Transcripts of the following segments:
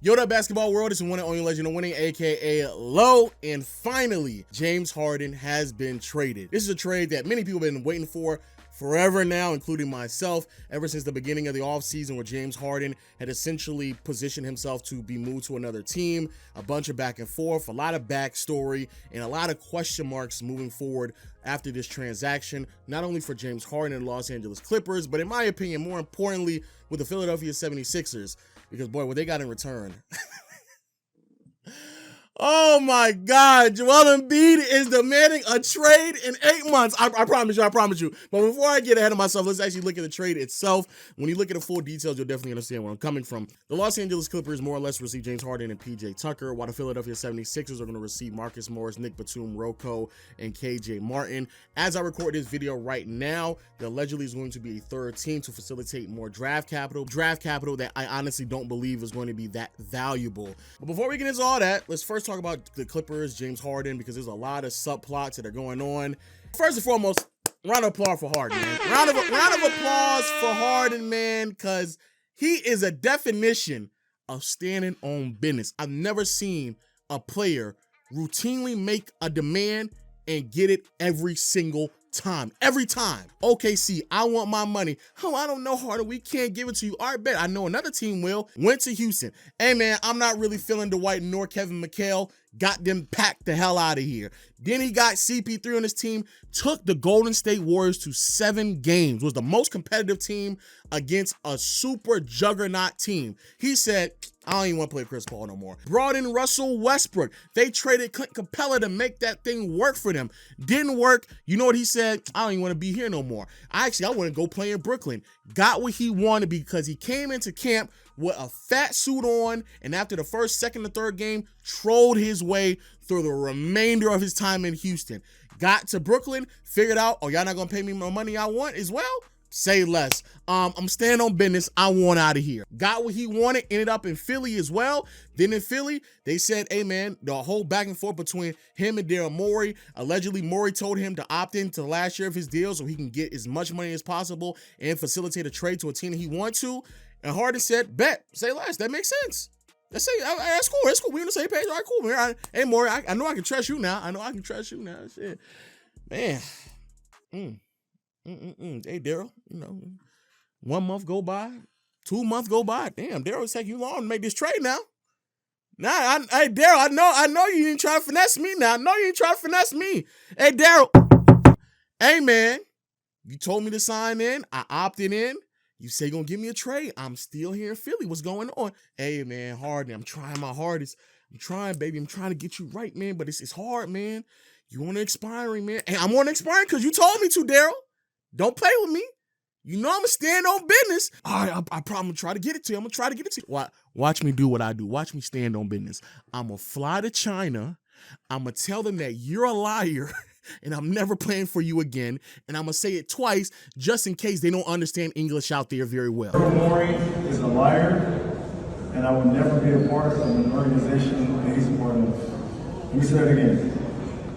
Yo, that basketball world is the one and only legend of winning, aka Low. And finally, James Harden has been traded. This is a trade that many people have been waiting for forever now, including myself, ever since the beginning of the offseason, where James Harden had essentially positioned himself to be moved to another team. A bunch of back and forth, a lot of backstory, and a lot of question marks moving forward after this transaction, not only for James Harden and the Los Angeles Clippers, but in my opinion, more importantly, with the Philadelphia 76ers. Because, boy, what they got in return. Oh, my God. Joel Embiid is demanding a trade in 8 months. I promise you. But before I get ahead of myself, let's actually look at the trade itself. When you look at the full details, you'll definitely understand where I'm coming from. The Los Angeles Clippers more or less receive James Harden and PJ Tucker, while the Philadelphia 76ers are going to receive Marcus Morris, Nick Batum, Rocco, and KJ Martin. As I record this video right now, there allegedly is going to be a third team to facilitate more draft capital that I honestly don't believe is going to be that valuable. But before we get into all that, let's first talk about the Clippers, James Harden, because there's a lot of subplots that are going on. First and foremost, round of applause for Harden, man. Round of applause for Harden, man, because he is a definition of standing on business. I've never seen a player routinely make a demand and get it every single time. Every time. OKC, I want my money. Oh, I don't know, Harden. We can't give it to you. All right, bet. I know another team will. Went to Houston. Hey, man, I'm not really feeling Dwight nor Kevin McHale. Got them packed the hell out of here. Then he got CP3 on his team, took the Golden State Warriors to 7 games, was the most competitive team against a super juggernaut team. He said, I don't even want to play Chris Paul no more. Brought in Russell Westbrook. They traded Clint Capella to make that thing work for them. Didn't work. You know what he said? I don't even want to be here no more. I want to go play in Brooklyn. Got what he wanted because he came into camp with a fat suit on, and after the first, second, and third game, trolled his way through the remainder of his time in Houston. Got to Brooklyn, figured out, oh, y'all not gonna pay me my money I want as well? Say less. I'm staying on business. I want out of here. Got what he wanted, ended up in Philly as well. Then in Philly, they said, hey man, the whole back and forth between him and Daryl Morey. Allegedly, Morey told him to opt into the last year of his deal so he can get as much money as possible and facilitate a trade to a team that he wants to. And Harden said, bet, say less. That makes sense. That's cool. That's cool. We're on the same page. All right, cool, man. Hey, Morey, I know I can trust you now. Shit. Man. Hey, Daryl, 1 month go by, 2 months go by. Damn, Daryl, it's taking you long to make this trade now. Hey, Daryl, I know you ain't trying to finesse me now. Hey, Daryl. Hey, man, you told me to sign in. I opted in. You say you're going to give me a trade. I'm still here in Philly. What's going on? Hey, man, Harden, I'm trying my hardest. I'm trying, baby. I'm trying to get you right, man, but it's hard, man. You on expiring, man. And I'm on expiring because you told me to, Daryl. Don't play with me. You know I'm going to stand on business. All right, I promise I'm going to try to get it to you. Watch me do what I do. Watch me stand on business. I'm going to fly to China. I'm going to tell them that you're a liar and I'm never playing for you again. And I'm going to say it twice just in case they don't understand English out there very well. Daryl Morey is a liar, and I will never be a part of an organization that he's a part of. Let me say that again.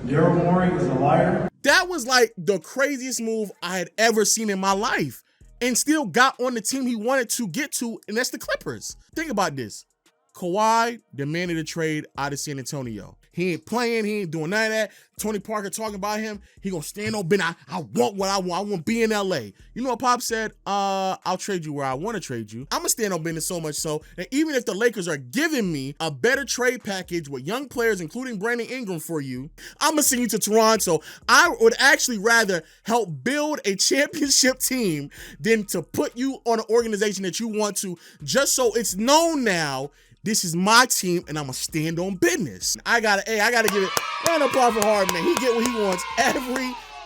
Daryl Morey is a liar. That was like the craziest move I had ever seen in my life, and still got on the team he wanted to get to, and that's the Clippers. Think about this. Kawhi demanded a trade out of San Antonio. He ain't playing. He ain't doing none of that. Tony Parker talking about him. He gonna stand on Ben. I want what I want. I want to be in LA. You know what Pop said? I'll trade you where I want to trade you. I'm gonna stand on business so much so that even if the Lakers are giving me a better trade package with young players, including Brandon Ingram for you, I'm gonna send you to Toronto. I would actually rather help build a championship team than to put you on an organization that you want to, just so it's known now. This is my team, and I'm going to stand on business. I got to give it round of applause for Harden, man. He get what he wants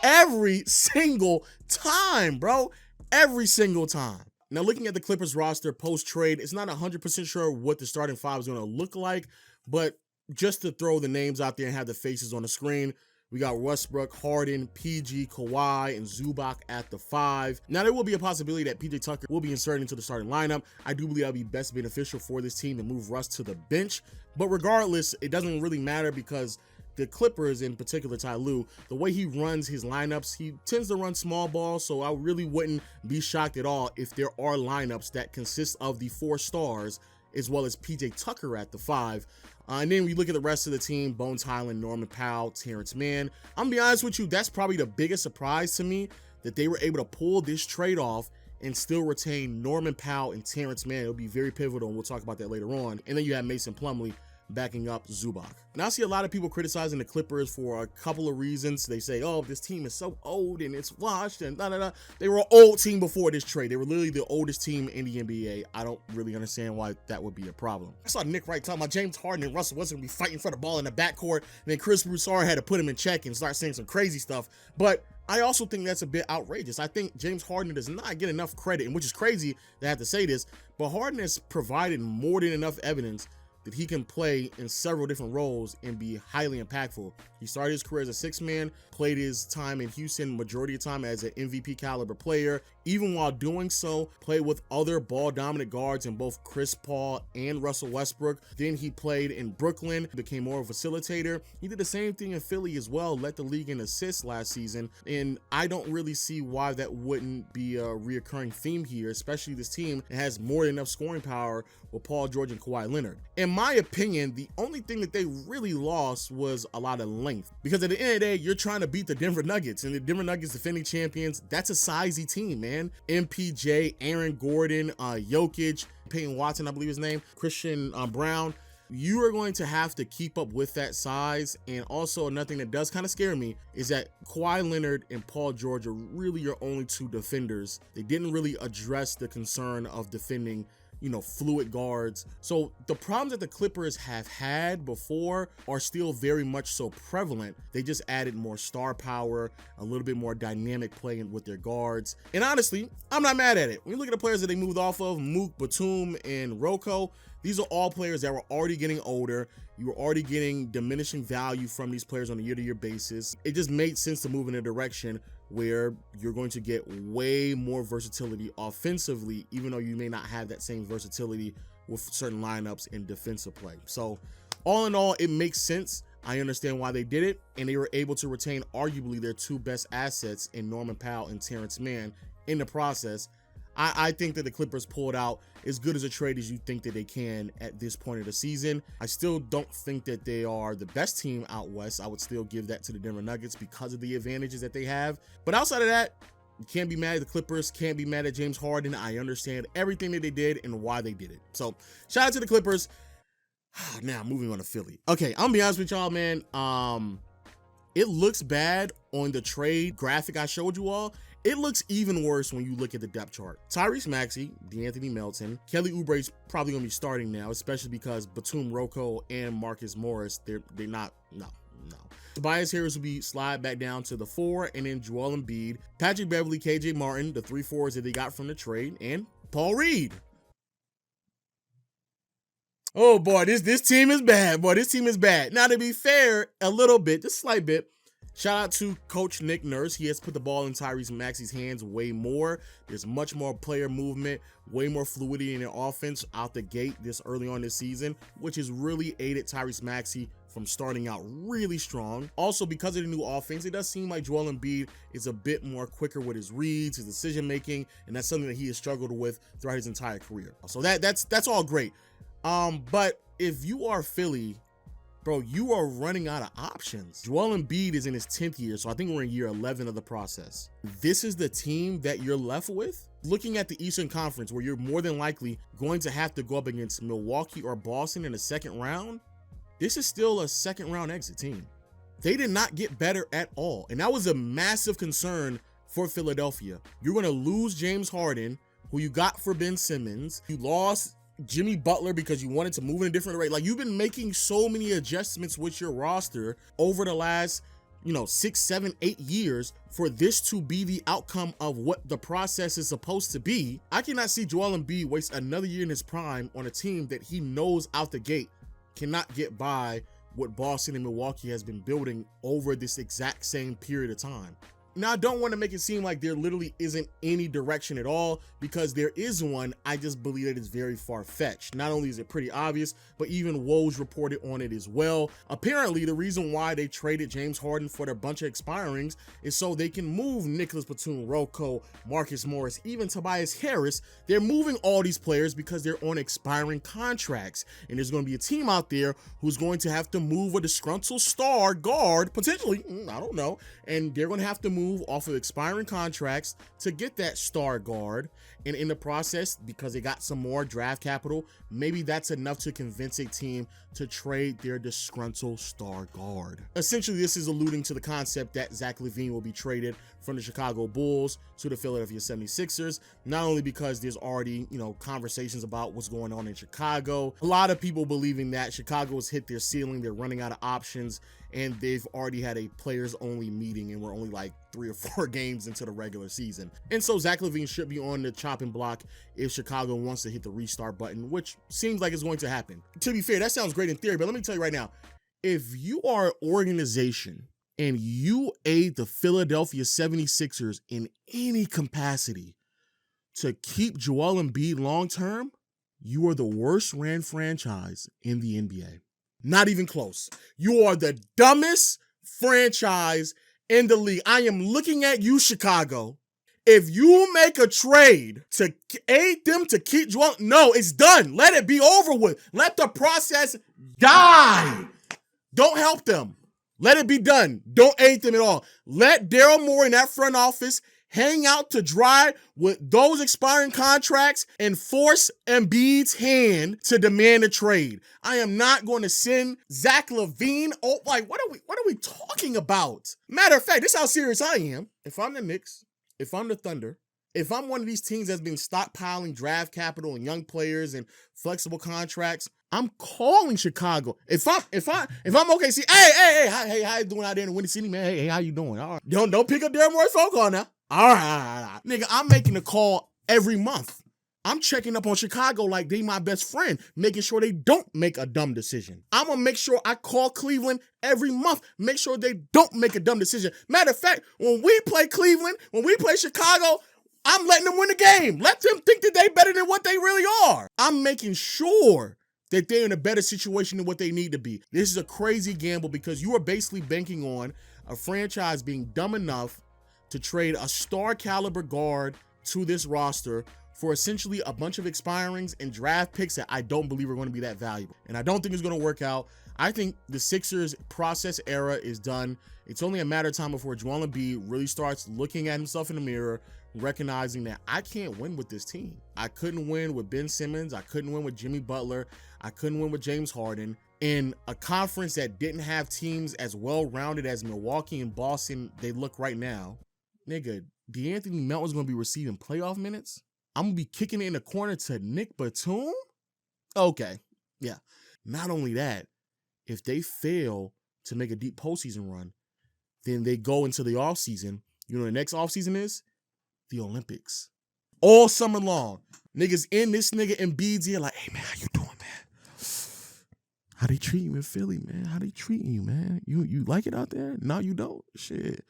every single time, bro. Every single time. Now, looking at the Clippers roster post-trade, it's not 100% sure what the starting five is going to look like, but just to throw the names out there and have the faces on the screen, we got Westbrook, Harden, PG, Kawhi, and Zubac at the 5. Now, there will be a possibility that PJ Tucker will be inserted into the starting lineup. I do believe that would be best beneficial for this team to move Russ to the bench. But regardless, it doesn't really matter because the Clippers, in particular Ty Lue, the way he runs his lineups, he tends to run small ball, so I really wouldn't be shocked at all if there are lineups that consist of the 4 stars as well as PJ Tucker at the 5. And then we look at the rest of the team: Bones Highland, Norman Powell, Terrence Mann. I'm gonna be honest with you, that's probably the biggest surprise to me, that they were able to pull this trade off and still retain Norman Powell and Terrence Mann. It'll be very pivotal, and we'll talk about that later on. And then you have Mason Plumlee backing up Zubac. Now I see a lot of people criticizing the Clippers for a couple of reasons. They say, oh, this team is so old and it's washed and da-da-da. They were an old team before this trade. They were literally the oldest team in the NBA. I don't really understand why that would be a problem. I saw Nick Wright talking about James Harden and Russell Westbrook be fighting for the ball in the backcourt, and then Chris Broussard had to put him in check and start saying some crazy stuff. But I also think that's a bit outrageous. I think James Harden does not get enough credit, and which is crazy to have to say this, but Harden has provided more than enough evidence that he can play in several different roles and be highly impactful. He started his career as a 6-man, played his time in Houston majority of the time as an MVP caliber player. Even while doing so, played with other ball dominant guards in both Chris Paul and Russell Westbrook. Then he played in Brooklyn, became more of a facilitator. He did the same thing in Philly as well, led the league in assists last season. And I don't really see why that wouldn't be a reoccurring theme here, especially this team that has more than enough scoring power with Paul George and Kawhi Leonard. In my opinion, the only thing that they really lost was a lot of length. Because at the end of the day, you're trying to beat the Denver Nuggets, and the Denver Nuggets defending champions, that's a sizey team, man. MPJ, Aaron Gordon, Jokic, Peyton Watson, I believe his name, Christian Brown. You are going to have to keep up with that size. And also another thing that does kind of scare me is that Kawhi Leonard and Paul George are really your only two defenders. They didn't really address the concern of defending, fluid guards. So the problems that the Clippers have had before are still very much so prevalent. They just added more star power, a little bit more dynamic play with their guards. And honestly, I'm not mad at it. When you look at the players that they moved off of, Mook, Batum, and Rocco, these are all players that were already getting older. You were already getting diminishing value from these players on a year-to-year basis. It just made sense to move in a direction where you're going to get way more versatility offensively, even though you may not have that same versatility with certain lineups in defensive play. So all in all, it makes sense. I understand why they did it, and they were able to retain arguably their two best assets in Norman Powell and Terrence Mann in the process. I think that the Clippers pulled out as good as a trade as you think that they can at this point of the season. I still don't think that they are the best team out west. I would still give that to the Denver Nuggets because of the advantages that they have. But outside of that, you can't be mad at the Clippers, can't be mad at James Harden. I understand everything that they did and why they did it. So shout out to the Clippers. Now moving on to Philly. Okay, I'm gonna be honest with y'all, man. It looks bad on the trade graphic I showed you all. It looks even worse when you look at the depth chart. Tyrese Maxey, DeAnthony Melton, Kelly Oubre's probably going to be starting now, especially because Batum, Rocco, and Marcus Morris, they're not, no. Tobias Harris will be slide back down to the 4, and then Joel Embiid, Patrick Beverley, KJ Martin, the 3 forwards that they got from the trade, and Paul Reed. Oh boy, this team is bad. Boy, this team is bad. Now, to be fair, a little bit, just a slight bit, shout out to Coach Nick Nurse. He has put the ball in Tyrese Maxey's hands way more. There's much more player movement, way more fluidity in their offense out the gate this early on this season, which has really aided Tyrese Maxey from starting out really strong. Also, because of the new offense, it does seem like Joel Embiid is a bit more quicker with his reads, his decision making, and that's something that he has struggled with throughout his entire career. So that's all great. But if you are Philly, bro, you are running out of options. Joel Embiid is in his 10th year, so I think we're in year 11 of the process. This is the team that you're left with? Looking at the Eastern Conference, where you're more than likely going to have to go up against Milwaukee or Boston in the second round, this is still a second round exit team. They did not get better at all, and that was a massive concern for Philadelphia. You're going to lose James Harden, who you got for Ben Simmons. You lost Jimmy Butler because you wanted to move in a different rate. Like, you've been making so many adjustments with your roster over the last, 6, 7, 8 years for this to be the outcome of what the process is supposed to be. I cannot see Joel Embiid waste another year in his prime on a team that he knows out the gate cannot get by what Boston and Milwaukee has been building over this exact same period of time. Now, I don't want to make it seem like there literally isn't any direction at all, because there is one. I just believe that it's very far-fetched. Not only is it pretty obvious, but even Woj reported on it as well. Apparently, the reason why they traded James Harden for their bunch of expirings is so they can move Nicholas Batum, Rocco, Marcus Morris, even Tobias Harris. They're moving all these players because they're on expiring contracts, and there's going to be a team out there who's going to have to move a disgruntled star guard, potentially, I don't know, and they're going to have to move off of expiring contracts to get that star guard. And in the process, because they got some more draft capital, maybe that's enough to convince a team to trade their disgruntled star guard. Essentially, this is alluding to the concept that Zach LaVine will be traded from the Chicago Bulls to the Philadelphia 76ers, not only because there's already, conversations about what's going on in Chicago. A lot of people believing that Chicago has hit their ceiling, they're running out of options, and they've already had a players only meeting, and we're only like 3 or 4 games into the regular season. And so Zach LaVine should be on the chopping block if Chicago wants to hit the restart button, which seems like it's going to happen. To be fair, that sounds great in theory, but let me tell you right now, if you are an organization and you aid the Philadelphia 76ers in any capacity to keep Joel Embiid long-term, you are the worst ran franchise in the NBA. Not even close. You are the dumbest franchise in the league. I am looking at you, Chicago. If you make a trade to aid them to keep Joel, no, it's done. Let it be over with. Let the process die. Don't help them. Let it be done. Don't aid them at all. Let Daryl Morey in that front office hang out to dry with those expiring contracts and force Embiid's hand to demand a trade. I am not going to send Zach LaVine. Oh, like, what are we talking about? Matter of fact, this is how serious I am. If I'm the Knicks, if I'm the Thunder, if I'm one of these teams that's been stockpiling draft capital and young players and flexible contracts, I'm calling Chicago. If I'm OKC, hey, how you doing out there in the Windy City, man? Hey, how you doing? All right. Don't pick up Daryl Morey's phone call now. All right. Nigga, I'm making a call every month. I'm checking up on Chicago like they my best friend, making sure they don't make a dumb decision. I'm going to make sure I call Cleveland every month, make sure they don't make a dumb decision. Matter of fact, when we play Cleveland, when we play Chicago, I'm letting them win the game. Let them think that they better than what they really are. I'm making sure that they're in a better situation than what they need to be. This is a crazy gamble because you are basically banking on a franchise being dumb enough to trade a star caliber guard to this roster for essentially a bunch of expirings and draft picks that I don't believe are going to be that valuable. And I don't think it's going to work out. I think the Sixers process era is done. It's only a matter of time before Joel Embiid really starts looking at himself in the mirror, recognizing that I can't win with this team. I couldn't win with Ben Simmons. I couldn't win with Jimmy Butler. I couldn't win with James Harden. In a conference that didn't have teams as well-rounded as Milwaukee and Boston they look right now, nigga, DeAnthony Melton's going to be receiving playoff minutes? I'm going to be kicking it in the corner to Nick Batum? Okay, yeah. Not only that, if they fail to make a deep postseason run, then they go into the offseason. You know what the next offseason is? The Olympics. All summer long. Niggas in this nigga Embiid's ear like, hey, man, how you doing, man? How they treat you in Philly, man? How they treating you, man? You like it out there? No, you don't? Shit.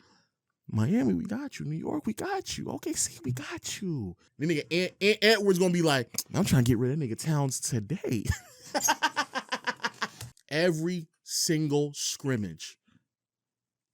Miami, we got you. New York, we got you. OKC, we got you. The nigga Edwards gonna be like, I'm trying to get rid of nigga Towns today. Every single scrimmage.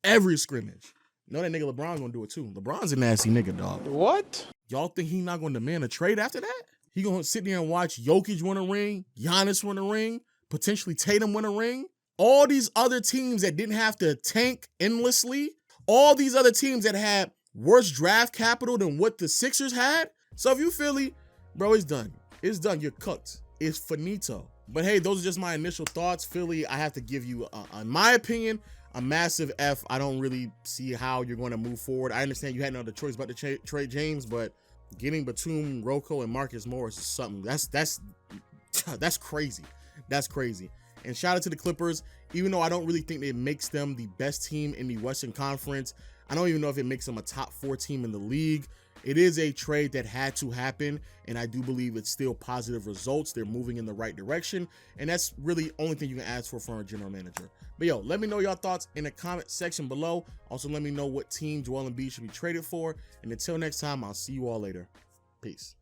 Every scrimmage. You know that nigga LeBron gonna do it too. LeBron's a nasty nigga, dog. What? Y'all think he not gonna demand a trade after that? He gonna sit there and watch Jokic win a ring, Giannis win a ring, potentially Tatum win a ring? All these other teams that didn't have to tank endlessly, all these other teams that had worse draft capital than what the Sixers had. So if you Philly, bro, it's done. It's done. You're cooked. It's finito. But hey, those are just my initial thoughts. Philly, I have to give you, in my opinion, a massive F. I don't really see how you're going to move forward. I understand you had no other choice but to trade James, but getting Batum, Rocco, and Marcus Morris is something. That's crazy. That's crazy. And shout out to the Clippers. Even though I don't really think it makes them the best team in the Western Conference, I don't even know if it makes them a top 4 team in the league. it is a trade that had to happen, and I do believe it's still positive results. They're moving in the right direction, and that's really the only thing you can ask for a general manager. But yo, let me know your thoughts in the comment section below. Also, let me know what team Joel Embiid should be traded for. And until next time, I'll see you all later. Peace.